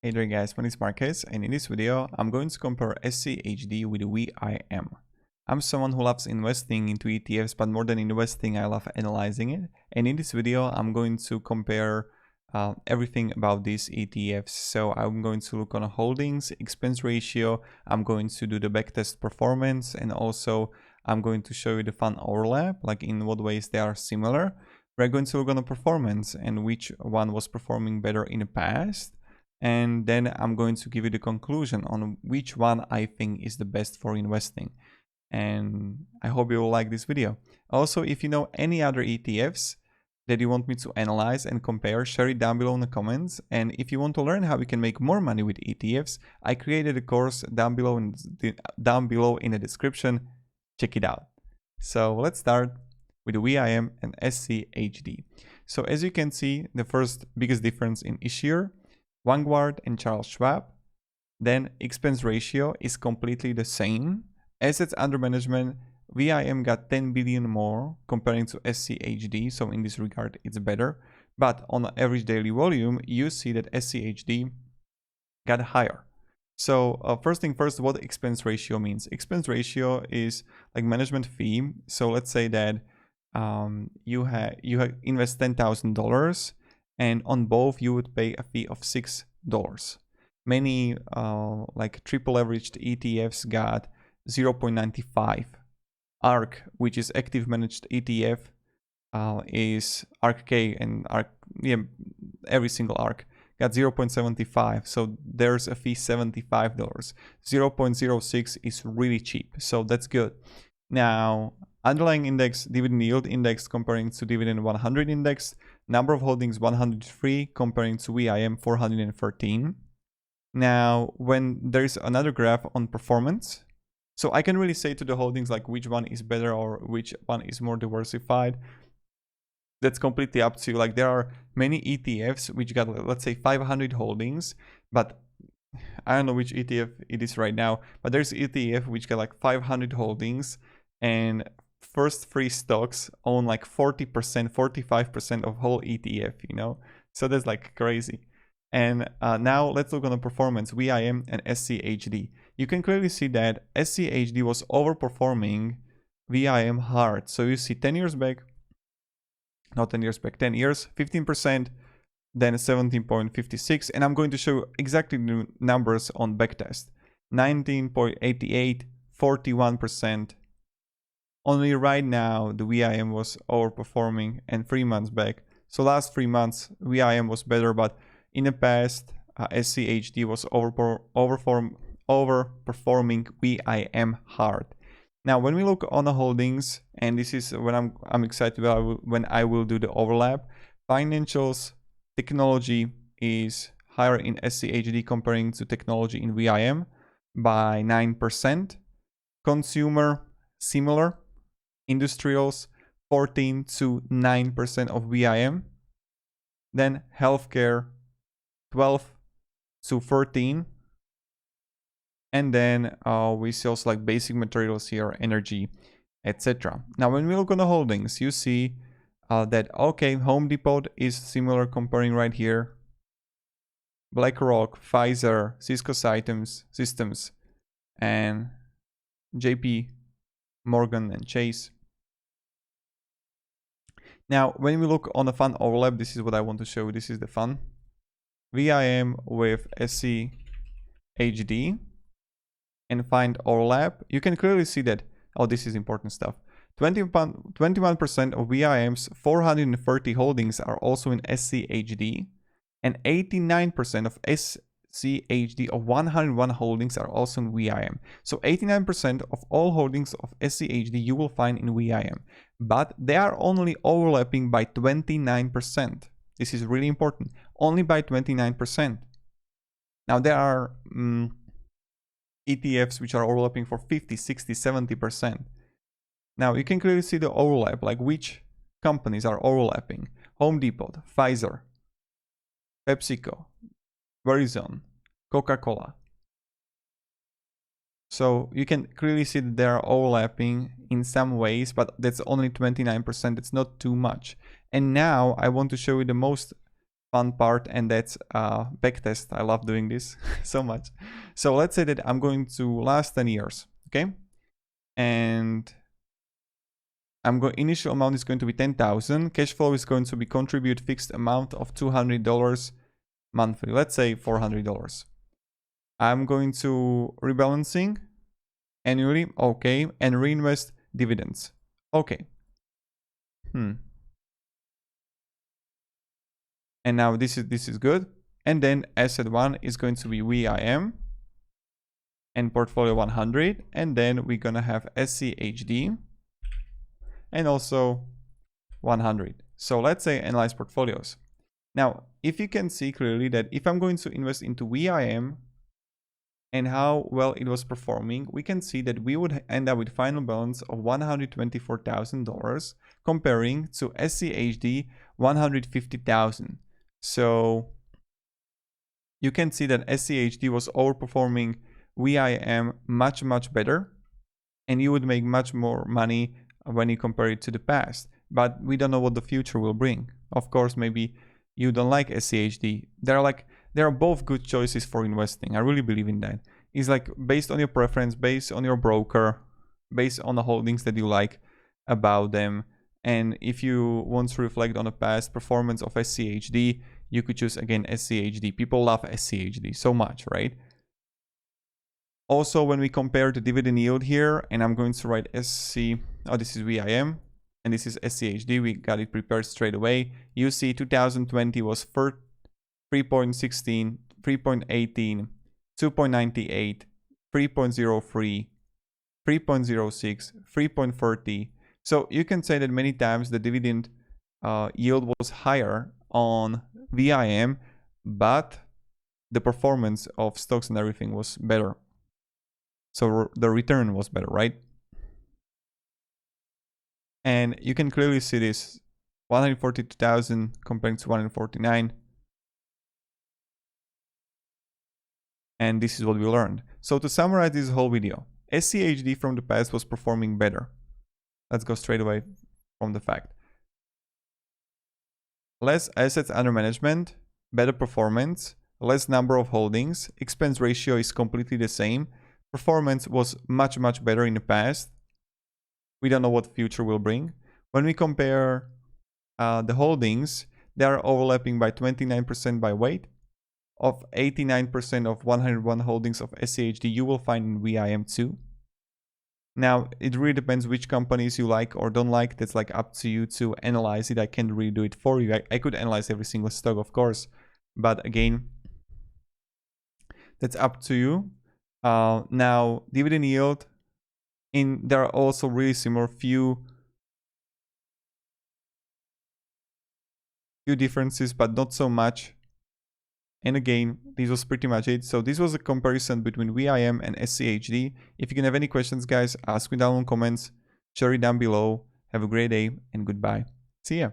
Hey there guys, my name is Marquez, and in this video I'm going to compare SCHD with VYM. I'm someone who loves investing into ETFs, but more than investing I love analyzing it, and in this video I'm going to compare everything about these ETFs. So I'm going to look on holdings, expense ratio, I'm going to do the backtest performance, and also I'm going to show you the fun overlap, like in what ways they are similar. We're going to look on the performance and which one was performing better in the past. And then I'm going to give you the conclusion on which one I think is the best for investing. And I hope you will like this video. Also, if you know any other ETFs that you want me to analyze and compare, share it down below in the comments. And if you want to learn how you can make more money with ETFs, I created a course down below in the description. Check it out. So let's start with the VYM and SCHD. So as you can see, the first biggest difference in issuer, Vanguard and Charles Schwab. Then expense ratio is completely the same. Assets under management, VYM got 10 billion more comparing to SCHD, so in this regard it's better. But on average daily volume, you see that SCHD got higher. So first thing first, what expense ratio means. Expense ratio is like management fee. So let's say that you invest $10,000, and on both you would pay a fee of $6. Many like triple leveraged ETFs got 0.95. ARK, which is active managed ETF, is ARK-K, and every single ARK got 0.75. So there's a fee $75. 0.06 is really cheap, so that's good. Now, underlying index, dividend yield index comparing to dividend 100 index, number of holdings 103 comparing to VYM 413. Now, when there's another graph on performance, so I can really say to the holdings like which one is better or which one is more diversified. That's completely up to you. Like there are many ETFs which got, let's say, 500 holdings, but I don't know which ETF it is right now, but there's ETF which got like 500 holdings, and first three stocks own like 40%, 45% of whole ETF, you know? So that's like crazy. And now let's look on the performance, VYM and SCHD. You can clearly see that SCHD was overperforming VYM hard. So you see 10 years back, not 10 years back, 10 years, 15%, then 17.56. And I'm going to show you exactly the numbers on backtest. 19.88, 41%. Only right now the VYM was overperforming, and 3 months back. So last 3 months VYM was better, but in the past SCHD was overperforming VYM hard. Now when we look on the holdings, and this is when I'm excited about when I will do the overlap. Financials, technology is higher in SCHD comparing to technology in VYM by 9%. Consumer similar. Industrials 14 to 9% of VYM. Then healthcare 12 to 13. And then we see also like basic materials here, energy, etc. Now when we look on the holdings, you see that okay, Home Depot is similar comparing right here. BlackRock, Pfizer, Cisco Systems, and JP Morgan and Chase. Now, when we look on the fund overlap, this is what I want to show you. This is the fund. VYM with SCHD and find overlap. You can clearly see that, oh, this is important stuff. 21% of VYM's 430 holdings are also in SCHD, and 89% of SCHD of 101 holdings are also in VYM. So 89% of all holdings of SCHD you will find in VYM, but they are only overlapping by 29%. This is really important, only by 29%. Now there are ETFs which are overlapping for 50, 60, 70%. Now you can clearly see the overlap, like which companies are overlapping. Home Depot, Pfizer, PepsiCo, Verizon, Coca-Cola. So you can clearly see that they are overlapping in some ways, but that's only 29%. It's not too much. And now I want to show you the most fun part, and that's backtest. I love doing this so much. So let's say that I'm going to last 10 years, okay? And initial amount is going to be 10,000. Cash flow is going to be contribute fixed amount of $200 monthly. Let's say $400. I'm going to rebalancing annually, okay, and reinvest dividends, okay. And now this is good. And then asset 1 is going to be VYM and portfolio 100, and then we're gonna have SCHD and also 100. So let's say analyze portfolios. Now, if you can see clearly that if I'm going to invest into VYM and how well it was performing, we can see that we would end up with final balance of $124,000 comparing to SCHD 150,000. So you can see that SCHD was overperforming VYM much better, and you would make much more money when you compare it to the past. But we don't know what the future will bring. Of course, maybe you don't like SCHD. There are both good choices for investing. I really believe in that. It's like based on your preference, based on your broker, based on the holdings that you like about them. And if you want to reflect on the past performance of SCHD, you could choose again SCHD. People love SCHD so much, right? Also, when we compare the dividend yield here, and I'm going to write this is VIM, and this is SCHD, we got it prepared straight away. You see 2020 was 3.16, 3.18, 2.98, 3.03, 3.06, 3.30. So you can say that many times the dividend yield was higher on VIM, but the performance of stocks and everything was better. So the return was better, right? And you can clearly see this 142,000 comparing to 149. And this is what we learned. So to summarize this whole video, SCHD from the past was performing better. Let's go straight away from the fact. Less assets under management, better performance, less number of holdings, expense ratio is completely the same. Performance was much better in the past. We don't know what the future will bring. When we compare the holdings, they are overlapping by 29% by weight. Of 89% of 101 holdings of SCHD, you will find in VIM too. Now, it really depends which companies you like or don't like. That's like up to you to analyze it. I can't really do it for you. I could analyze every single stock, of course. But again, that's up to you. Now, dividend yield, there are also really similar few differences, but not so much. And again, this was pretty much it. So this was a comparison between VIM and SCHD. If you can have any questions, guys, ask me down in comments, share it down below. Have a great day and goodbye. See ya.